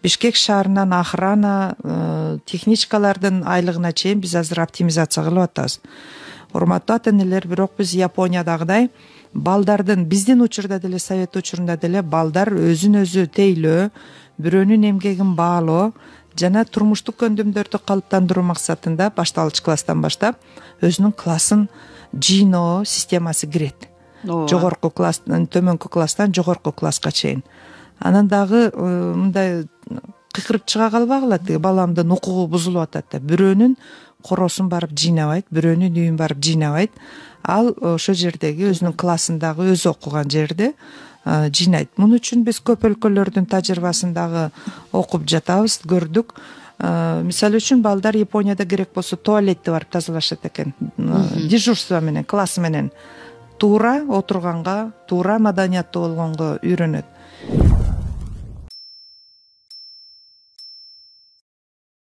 Бишкек шаарынан охрана техничкалардын айлыгына чейин биз азыр оптимизация кылып атабыз. Урматтуу ата-энелер, бирок биз Япониядагыдай балдардын биздин учурда деле, совет учурунда деле балдар өзүн өзү тейлөө, бирөөнүн эмгегин баалоо жана турмуштук көндүмдөрдү калыптандыруу максатында башталгыч класстан баштап өзүнүн классын жыйноо системасы кирет. Жогорку класстан төмөнкү класстан жогорку класска чейин. Анан дагы мындай кыйкырып чыга калбагыла, тиги баламдын укугу бузулуп атат деп бирөөнүн коросун барып жыйнабайт, бирөөнүн үйүн барып жыйнабайт. Ал ошо жердеги өзүнүн классындагы өзү окуган жерде жыйнайт. Муну үчүн биз көп өлкөлөрдүн тажрыйбасын дагы окуп жатабыз, көрдүк. Мисалы үчүн балдар Японияда керек болсо туалетти барып тазалашат экен. Дежурство менен, класс менен туура отурганга, туура маданияттуу болгонго үйрөнөт.